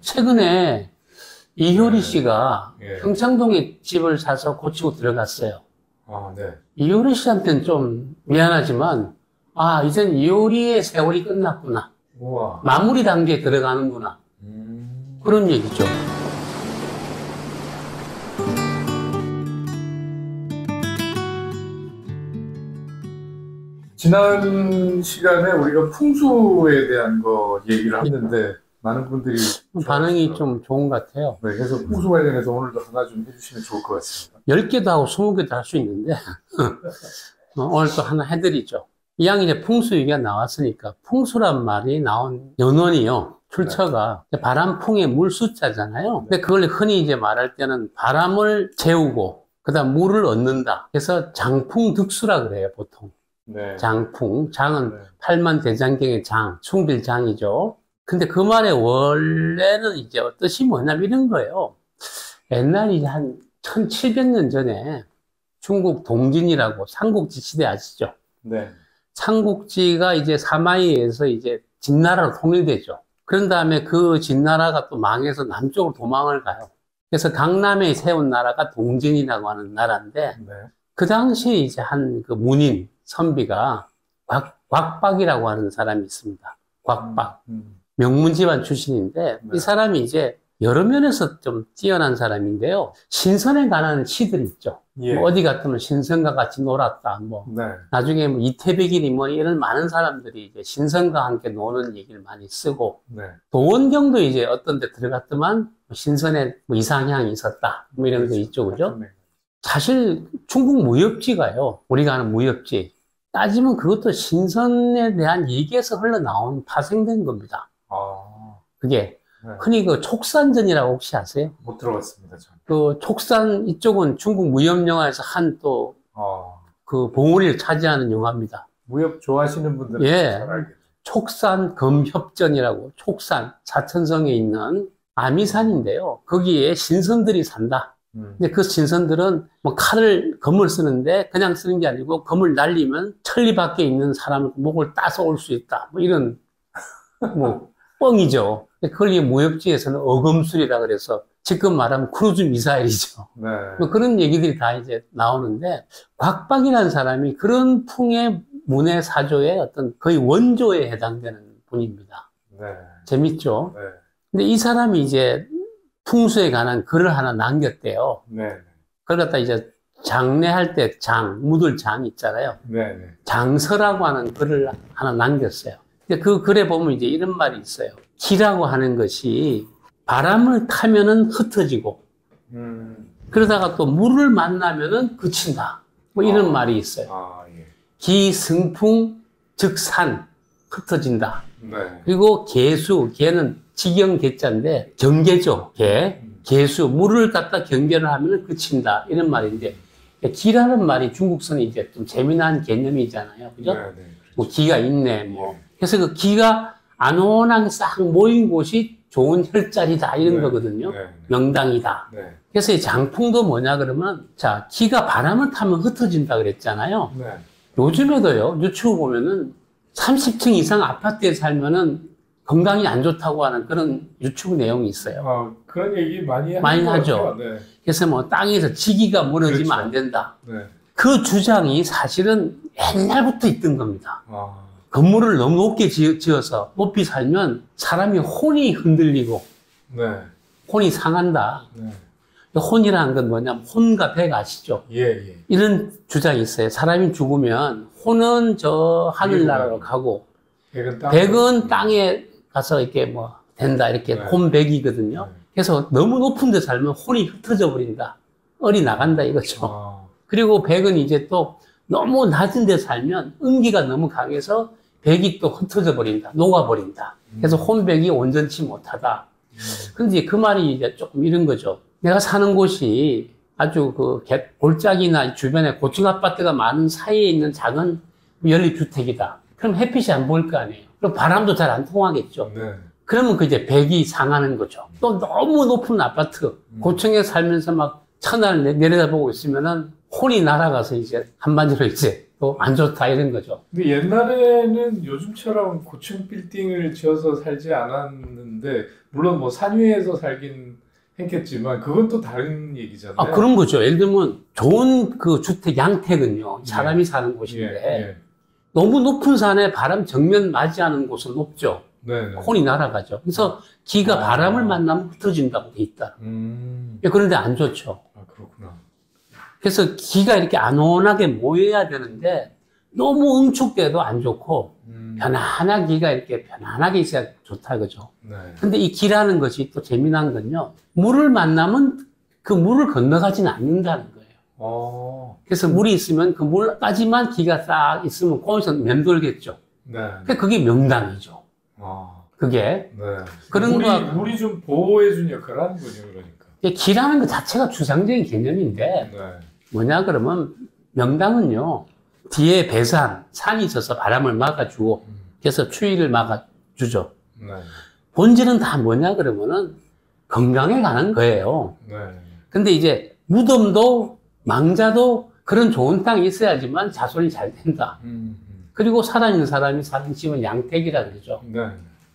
최근에 이효리 네. 씨가 예. 평창동에 집을 사서 고치고 들어갔어요. 아, 네. 이효리 씨한테는 좀 미안하지만, 아, 이젠 이효리의 세월이 끝났구나. 우와. 마무리 단계에 들어가는구나. 그런 얘기죠. 지난 시간에 우리가 풍수에 대한 거 얘기를 했는데 많은 분들이 반응이 좀 좋은 것 같아요. 네, 그래서 풍수 관련해서 오늘도 하나 좀 해주시면 좋을 것 같습니다. 10개도 하고 20개도 할 수 있는데, 오늘 또 하나 해드리죠. 이왕 이제 풍수 얘기가 나왔으니까, 풍수란 말이 나온 연원이요. 출처가 바람풍의 물 숫자잖아요. 근데 그걸 흔히 이제 말할 때는 바람을 재우고, 그 다음 물을 얻는다. 그래서 장풍득수라 그래요, 보통. 네. 장풍. 장은 네. 팔만대장경의 장, 숭빌장이죠. 근데 그 말의 원래는 이제 뜻이 뭐냐면 이런 거예요. 옛날에 한 1700년 전에 중국 동진이라고 삼국지 시대 아시죠? 네. 삼국지가 이제 사마이에서 이제 진나라로 통일되죠. 그런 다음에 그 진나라가 또 망해서 남쪽으로 도망을 가요. 그래서 강남에 세운 나라가 동진이라고 하는 나라인데, 네. 그 당시에 이제 한 그 문인, 선비가 곽박이라고 하는 사람이 있습니다. 곽박. 명문 집안 출신인데, 네. 이 사람이 이제 여러 면에서 좀 뛰어난 사람인데요. 신선에 관한 시들 있죠. 예. 뭐 어디 갔더니 신선과 같이 놀았다. 뭐 네. 나중에 뭐 이태백이니 뭐 이런 많은 사람들이 이제 신선과 함께 노는 얘기를 많이 쓰고, 네. 도원경도 이제 어떤 데 들어갔더만 신선에 뭐 이상향이 있었다. 뭐 이런 거 있죠. 그죠? 네. 사실 중국 무협지가요. 우리가 아는 무협지. 따지면 그것도 신선에 대한 얘기에서 흘러나온 파생된 겁니다. 아, 그게 네. 흔히 그 촉산전이라고 혹시 아세요? 못 들어봤습니다, 전. 그 촉산 이쪽은 중국 무협 영화에서 한 또 그 봉우리를 차지하는 영화입니다. 무협 좋아하시는 분들은 예. 잘 알겠죠. 촉산 금협전이라고, 촉산 사천성에 있는 아미산인데요. 거기에 신선들이 산다. 근데 그 신선들은 뭐 검을 쓰는데 그냥 쓰는 게 아니고 검을 날리면 천리 밖에 있는 사람 목을 따서 올 수 있다. 뭐 이런 뭐 뻥이죠. 그걸 이 무협지에서는 어검술이라 그래서 지금 말하면 크루즈 미사일이죠. 네. 뭐 그런 얘기들이 다 이제 나오는데, 곽박이라는 사람이 그런 풍의 문해 사조의 어떤 거의 원조에 해당되는 분입니다. 네. 재밌죠? 네. 근데 이 사람이 이제 풍수에 관한 글을 하나 남겼대요. 네. 그걸 갖다 이제 장례할 때 묻을 장 있잖아요. 네. 네. 장서라고 하는 글을 하나 남겼어요. 근데 그 글에 보면 이제 이런 말이 있어요. 기라고 하는 것이 바람을 타면은 흩어지고, 그러다가 또 물을 만나면은 그친다. 뭐 이런 말이 있어요. 아, 예. 기승풍 즉산, 흩어진다. 네. 그리고 개는 직경 개자인데 경계죠. 개수 물을 갖다 경계를 하면 그친다. 이런 말인데, 기라는 말이 중국선이 이제 좀 재미난 개념이잖아요. 그죠? 네, 네. 뭐 기가 있네. 뭐 그래서 그 기가 안온하게 싹 모인 곳이 좋은 혈자리다 이런 네. 거거든요. 네. 명당이다. 네. 그래서 이 장풍도 뭐냐 그러면, 자, 기가 바람을 타면 흩어진다 그랬잖아요. 네. 요즘에도요, 유튜브 보면은 30층 이상 아파트에 살면은 건강이 안 좋다고 하는 그런 유튜브 내용이 있어요. 그런 얘기 많이 하죠. 네. 그래서 뭐 땅에서 지기가 무너지면 그렇죠. 안 된다. 네. 그 주장이 사실은 옛날부터 있던 겁니다. 건물을 너무 높게 지어서 높이 살면 사람이 혼이 흔들리고, 네. 혼이 상한다. 네. 혼이라는 건 뭐냐면 혼과 백 아시죠? 예, 예. 이런 주장이 있어요. 사람이 죽으면 혼은 저 하늘나라로 가고 백은 땅에 가서 이렇게 뭐 된다. 이렇게 네. 혼백이거든요. 네. 그래서 너무 높은 데 살면 혼이 흩어져 버린다. 얼이 나간다 이거죠. 그리고 백은 이제 또 너무 낮은 데 살면 음기가 너무 강해서 백이 또 흩어져 버린다. 녹아버린다. 그래서 혼백이 온전치 못하다. 근데 그 말이 이제 조금 이런 거죠. 내가 사는 곳이 아주 그 골짜기나 주변에 고층 아파트가 많은 사이에 있는 작은 연립주택이다. 그럼 햇빛이 안 보일 거 아니에요. 그럼 바람도 잘 안 통하겠죠. 네. 그러면 그 이제 백이 상하는 거죠. 또 너무 높은 아파트, 고층에 살면서 막 천안을 내려다보고 있으면은 혼이 날아가서 이제 한마디로 이제 또 안 좋다 이런 거죠. 근데 옛날에는 요즘처럼 고층 빌딩을 지어서 살지 않았는데, 물론 뭐 산 위에서 살긴 했겠지만 그건 또 다른 얘기잖아요. 아, 그런 거죠. 예를 들면 좋은 그 주택 양택은요, 사람이 사는 곳인데 너무 높은 산에 바람 정면 맞이하는 곳은 높죠. 네네. 혼이 날아가죠. 그래서 기가 바람을 만나면 흩어진다고 돼 있다. 그런데 안 좋죠. 아, 그렇구나. 그래서 기가 이렇게 안온하게 모여야 되는데 너무 응축돼도 안 좋고 편안한 기가 이렇게 편안하게 있어야 좋다 이거죠. 네. 근데 이 기라는 것이 또 재미난 건요, 물을 만나면 그 물을 건너가지는 않는다는 거예요. 그래서 물이 있으면 그 물까지만 기가 싹 있으면 거기서 맴돌겠죠. 네. 그게 명당이죠. 그게. 네. 그런 물이 좀 보호해준 역할을 하는 거죠, 그러니까. 기라는 것 자체가 추상적인 개념인데, 네. 뭐냐 그러면 명당은요, 뒤에 배산, 산이 있어서 바람을 막아주고, 그래서 추위를 막아주죠. 네. 본질은 다 뭐냐 그러면은 건강에 관한 거예요. 네. 근데 이제 무덤도 망자도 그런 좋은 땅이 있어야지만 자손이 잘 된다. 그리고 살아있는 사람이 사는 집은 양택이라 그러죠. 네.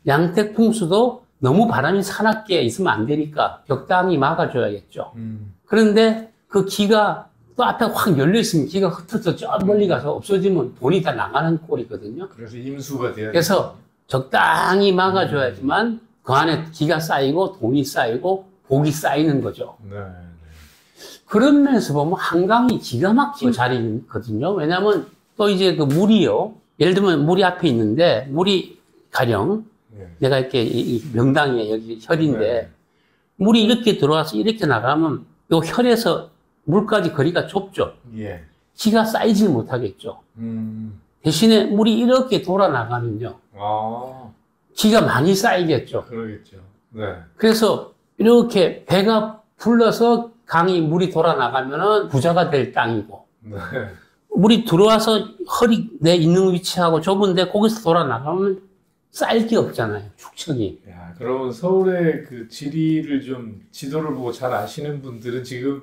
양택 풍수도 너무 바람이 사납게 있으면 안 되니까 적당히 막아줘야겠죠. 그런데 그 기가 또 앞에 확 열려있으면 기가 흩어져 저 멀리 가서 없어지면 돈이 다 나가는 꼴이거든요. 그래서 임수가 돼야 그래서 적당히 막아줘야지만 그 안에 기가 쌓이고 돈이 쌓이고 복이 쌓이는 거죠. 네. 그런 면에서 보면 한강이 기가 막힌 자리거든요. 왜냐하면 또 이제 그 물이요. 예를 들면 물이 앞에 있는데 물이 가령 내가 이렇게 이 명당에 여기 혈인데 물이 이렇게 들어와서 이렇게 나가면 요 혈에서 물까지 거리가 좁죠. 기가 쌓이지 못하겠죠. 대신에 물이 이렇게 돌아 나가면요. 기가 많이 쌓이겠죠. 그러겠죠. 네. 그래서 이렇게 배가 불러서 강이 물이 돌아 나가면은 부자가 될 땅이고, 네. 물이 들어와서 헐이 내 있는 위치하고 좁은데 거기서 돌아 나가면 쌓일 게 없잖아요. 축척이. 야, 그러면 서울의 그 지리를 좀 지도를 보고 잘 아시는 분들은 지금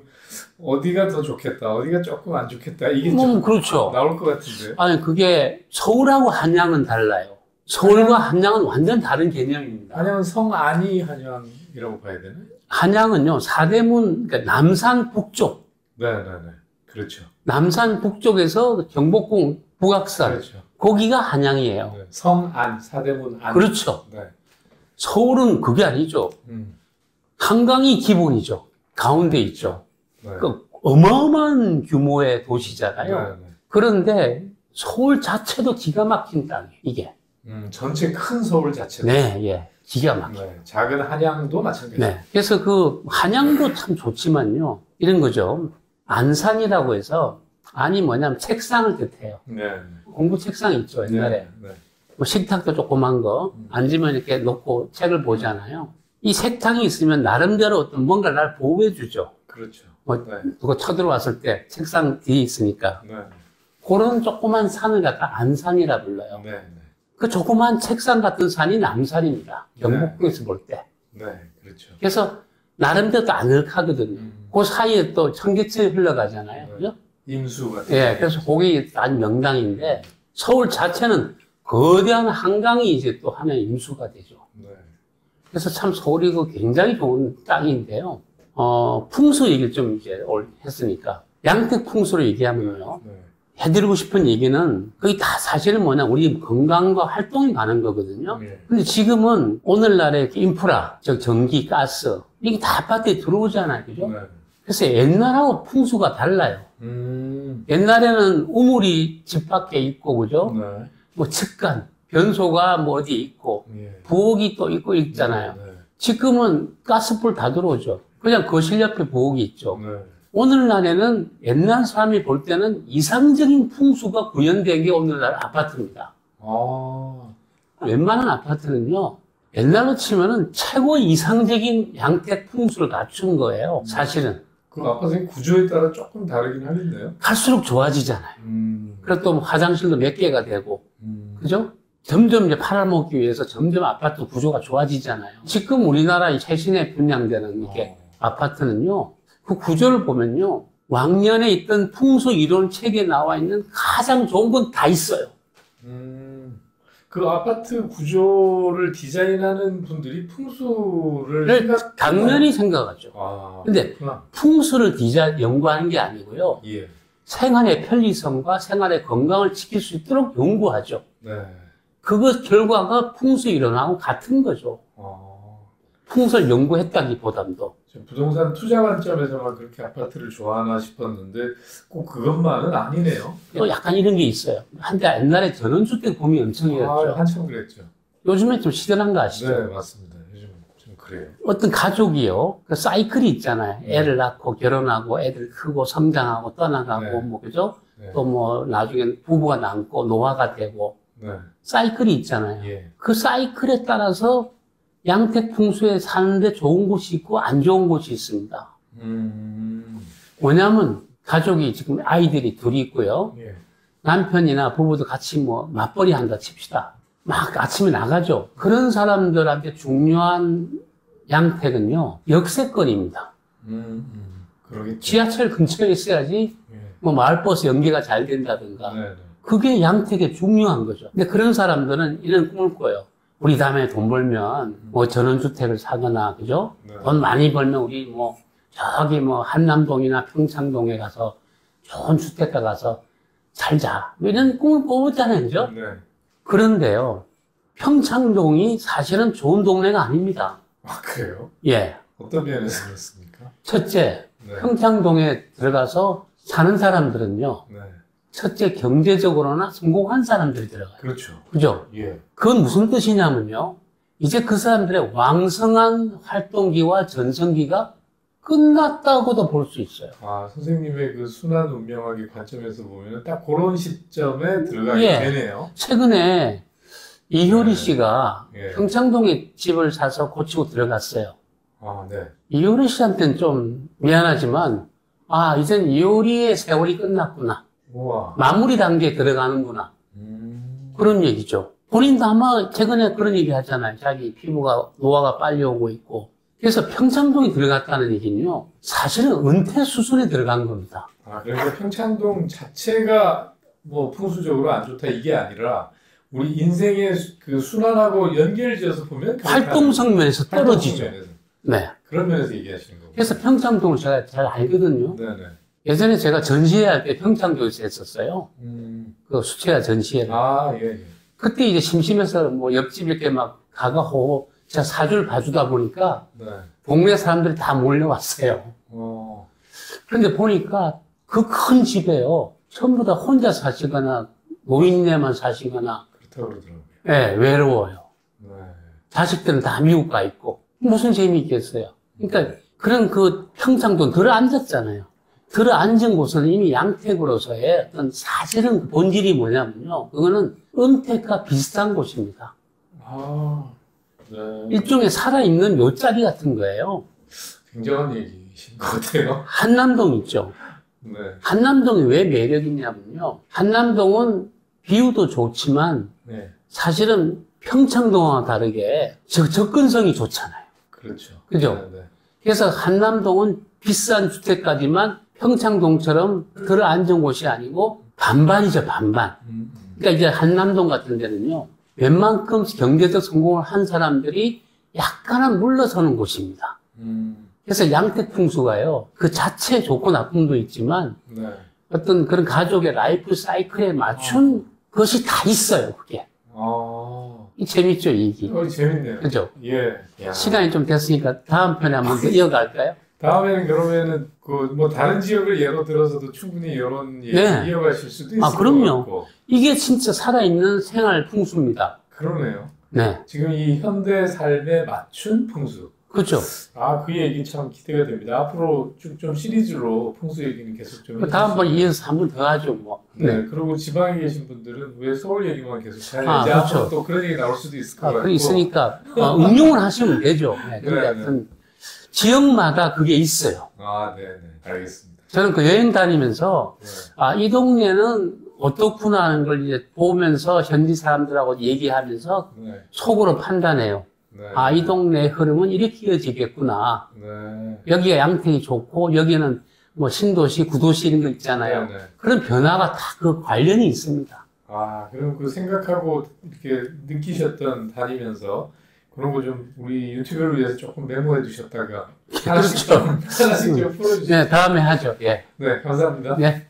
어디가 더 좋겠다, 어디가 조금 안 좋겠다, 이게 좀 그렇죠. 나올 것 같은데. 아니, 그게 서울하고 한양은 달라요. 서울과 한양은 완전 다른 개념입니다. 한양은 성안이 한양이라고 봐야 되나? 한양은요, 사대문, 그러니까 남산 북쪽. 네네네. 그렇죠. 남산 북쪽에서 경복궁 북악산. 그렇죠. 거기가 한양이에요. 네. 성안, 사대문 안. 그렇죠. 네. 서울은 그게 아니죠. 한강이 기본이죠. 가운데 있죠. 네. 그 어마어마한 규모의 도시잖아요. 네, 네. 그런데 서울 자체도 기가 막힌 땅이에요, 이게. 전체 큰 서울 자체도. 네, 예. 기가 막혀. 네. 작은 한양도 마찬가지죠. 네. 그래서 그 한양도 참 좋지만요. 이런 거죠. 안산이라고 해서, 안이 뭐냐면 책상을 뜻해요. 네. 공부 책상 있죠, 옛날에. 네. 뭐 식탁도 조그만 거, 앉으면 이렇게 놓고 책을 보잖아요. 이 색탕이 있으면 나름대로 어떤 뭔가 날 보호해주죠. 그렇죠. 뭐, 네. 누가 쳐들어왔을 때 책상 뒤에 있으니까. 네. 그런 조그만 산을 갖다 안산이라 불러요. 네. 네. 그 조그만 책상 같은 산이 남산입니다. 경복궁에서 볼 때. 네. 그렇죠. 그래서 나름대로 또 아늑하거든요. 그 사이에 또 청계천이 흘러가잖아요. 그죠? 임수가. 예, 그래서 거기 아주 명당인데 서울 자체는 거대한 한강이 이제 또 하나의 임수가 되죠. 네. 그래서 참 서울이 그 굉장히 좋은 땅인데요. 풍수 얘기를 좀 이제 했으니까 양택 풍수로 얘기하면요. 네. 해드리고 싶은 얘기는 거의 다 사실은 뭐냐 우리 건강과 활동에 관한 거거든요. 네. 근데 지금은 오늘날의 인프라, 즉 전기, 가스 이게 다 아파트에 들어오잖아요, 그죠? 네. 그래서 옛날하고 풍수가 달라요. 옛날에는 우물이 집 밖에 있고, 그죠? 네. 뭐 측간, 변소가 뭐 어디 있고, 예. 부엌이 또 있고 있잖아요. 네. 지금은 가스불 다 들어오죠. 그냥 거실 옆에 부엌이 있죠. 네. 오늘날에는 옛날 사람이 볼 때는 이상적인 풍수가 구현된 게 오늘날 아파트입니다. 아. 웬만한 아파트는요, 옛날로 치면은 최고 이상적인 양택 풍수를 갖춘 거예요, 사실은. 그 아파트 구조에 따라 조금 다르긴 하겠네요. 갈수록 좋아지잖아요. 그래서 또 화장실도 몇 개가 되고, 그죠? 점점 이제 팔아먹기 위해서 점점 아파트 구조가 좋아지잖아요. 지금 우리나라 이 최신에 분양되는 이게 아파트는요, 그 구조를 보면요, 왕년에 있던 풍수 이론 책에 나와 있는 가장 좋은 건 다 있어요. 그 아파트 구조를 디자인하는 분들이 풍수를 당연히 생각하죠. 아, 근데 그렇구나. 풍수를 연구하는 게 아니고요. 예. 생활의 편리성과 생활의 건강을 지킬 수 있도록 연구하죠. 네. 그것 결과가 풍수 이론하고 같은 거죠. 풍수를 연구했다기보담도. 부동산 투자 관점에서만 그렇게 아파트를 좋아하나 싶었는데 꼭 그것만은 아니네요. 또 약간 이런 게 있어요. 한때 옛날에 전원주택 붐이 엄청 일었죠. 한참 그랬죠. 요즘에 좀 시들한 거 아시죠? 네, 맞습니다. 요즘 좀 그래요. 어떤 가족이요. 그 사이클이 있잖아요. 애를 낳고 결혼하고 애들 크고 성장하고 떠나가고 네. 뭐 그죠? 네. 또 뭐 나중엔 부부가 남고 노화가 되고 네. 사이클이 있잖아요. 예. 그 사이클에 따라서 양택 풍수에 사는데 좋은 곳이 있고 안 좋은 곳이 있습니다. 왜냐하면 가족이 지금 아이들이 둘이 있고요. 예. 남편이나 부부도 같이 뭐 맞벌이 한다 칩시다. 막 아침에 나가죠. 그런 사람들한테 중요한 양택은요, 역세권입니다. 그러겠죠. 지하철 근처에 있어야지 예. 뭐 마을버스 연계가 잘 된다든가. 네, 네. 그게 양택에 중요한 거죠. 근데 그런 사람들은 이런 꿈을 꿔요. 우리 다음에 돈 벌면 뭐 전원주택을 사거나, 그죠? 네. 돈 많이 벌면 우리 뭐 저기 뭐 한남동이나 평창동에 가서 좋은 주택가 가서 살자. 뭐 이런 꿈을 꿔봤잖아요, 그죠? 네. 그런데요, 평창동이 사실은 좋은 동네가 아닙니다. 아, 그래요? 예. 어떤 면에서 그렇습니까? 첫째, 네. 평창동에 들어가서 사는 사람들은요, 네. 첫째 경제적으로나 성공한 사람들이 들어가요. 그렇죠. 그죠? 예. 그건 무슨 뜻이냐면요, 이제 그 사람들의 왕성한 활동기와 전성기가 끝났다고도 볼 수 있어요. 아, 선생님의 그 순환 운명학의 관점에서 보면 딱 그런 시점에 들어가게 예. 되네요. 최근에 이효리 네. 씨가 예. 평창동에 집을 사서 고치고 들어갔어요. 아, 네. 이효리 씨한테는 좀 미안하지만, 아, 이젠 이효리의 세월이 끝났구나. 우와. 마무리 단계에 들어가는구나. 그런 얘기죠. 본인도 아마 최근에 그런 얘기 하잖아요. 자기 피부가, 노화가 빨리 오고 있고. 그래서 평창동에 들어갔다는 얘기는요, 사실은 은퇴 수순에 들어간 겁니다. 아, 그러니까 평창동 자체가 뭐 풍수적으로 안 좋다 이게 아니라 우리 인생의 그 순환하고 연결지어서 보면 활동성 면에서 떨어지죠. 면에서. 네. 그런 면에서 얘기하시는 거고. 그래서 평창동을 제가 잘 알거든요. 네네. 예전에 제가 전시회 할 때 평창동에서 했었어요. 그 수채화 전시회를. 아, 예, 예. 그때 이제 심심해서 뭐 옆집 이렇게 막 가가고 제가 사주를 봐주다 보니까 네. 동네 사람들이 다 몰려왔어요. 그런데 보니까 그 큰 집에요, 전부 다 혼자 사시거나 노인네만 사시거나, 그렇다고 그러더라고요. 예, 외로워요. 네. 자식들은 다 미국 가 있고 무슨 재미있겠어요. 그러니까 그런 그 평창동 들어앉았잖아요. 들어앉은 곳은 이미 양택으로서의 어떤 사실은 그 본질이 뭐냐면요, 그거는 은택과 비슷한 곳입니다. 아, 네. 일종의 살아있는 묘자리 같은 거예요. 굉장한 얘기신 것 같아요. 한남동 있죠. 네. 한남동이 왜 매력 있냐면요, 한남동은 뷰도 좋지만 네. 사실은 평창동과 다르게 접근성이 좋잖아요. 그렇죠. 그죠? 네, 네. 그래서 한남동은 비싼 주택까지만 평창동처럼 들어앉은 곳이 아니고 반반이죠, 반반. 그러니까 이제 한남동 같은 데는요, 웬만큼 경제적 성공을 한 사람들이 약간은 물러서는 곳입니다. 그래서 양택 풍수가요, 그 자체 좋고 나쁨도 있지만 네. 어떤 그런 가족의 라이프 사이클에 맞춘 것이 다 있어요, 그게. 이 재밌죠, 이 얘기. 재밌네요. 그죠? 예. 야. 시간이 좀 됐으니까 다음 편에 한번 더 이어갈까요? 다음에는 그러면은 그 뭐 다른 지역을 예로 들어서도 충분히 이런 얘기 네. 이어가실 수도 있을 아, 것 그럼요. 같고. 이게 진짜 살아있는 생활 풍수입니다. 그러네요. 네. 지금 이 현대 삶에 맞춘 풍수. 그렇죠. 아, 그 얘기 참 기대가 됩니다. 앞으로 쭉 좀 시리즈로 풍수 얘기는 계속 좀 다음번 해주시면. 이어서 한번 더 하죠, 뭐. 네. 그리고 지방에 계신 분들은 왜 서울 얘기만 계속 하냐. 아, 이제 그렇죠. 앞으로 또 그런 얘기 나올 수도 있을 것 아, 같고. 그게 있으니까, 응용을 하시면 되죠. 네. 근데 네, 하여튼, 지역마다 그게 있어요. 아, 네, 네. 알겠습니다. 저는 그 여행 다니면서, 네. 아, 이 동네는 어떻구나 하는 걸 이제 보면서 현지 사람들하고 얘기하면서 네. 속으로 판단해요. 네. 아, 이 동네의 흐름은 이렇게 이어지겠구나. 네. 여기가 양택이 좋고, 여기는 뭐 신도시, 구도시 이런 거 있잖아요. 네. 그런 변화가 다 그 관련이 있습니다. 아, 그럼 그 생각하고 이렇게 느끼셨던 다니면서 그런 거 좀 우리 유튜브를 위해서 조금 메모해 두셨다가 하나씩 좀 풀어주시죠. 네, 다음에 하죠. 예. 네, 감사합니다. 네.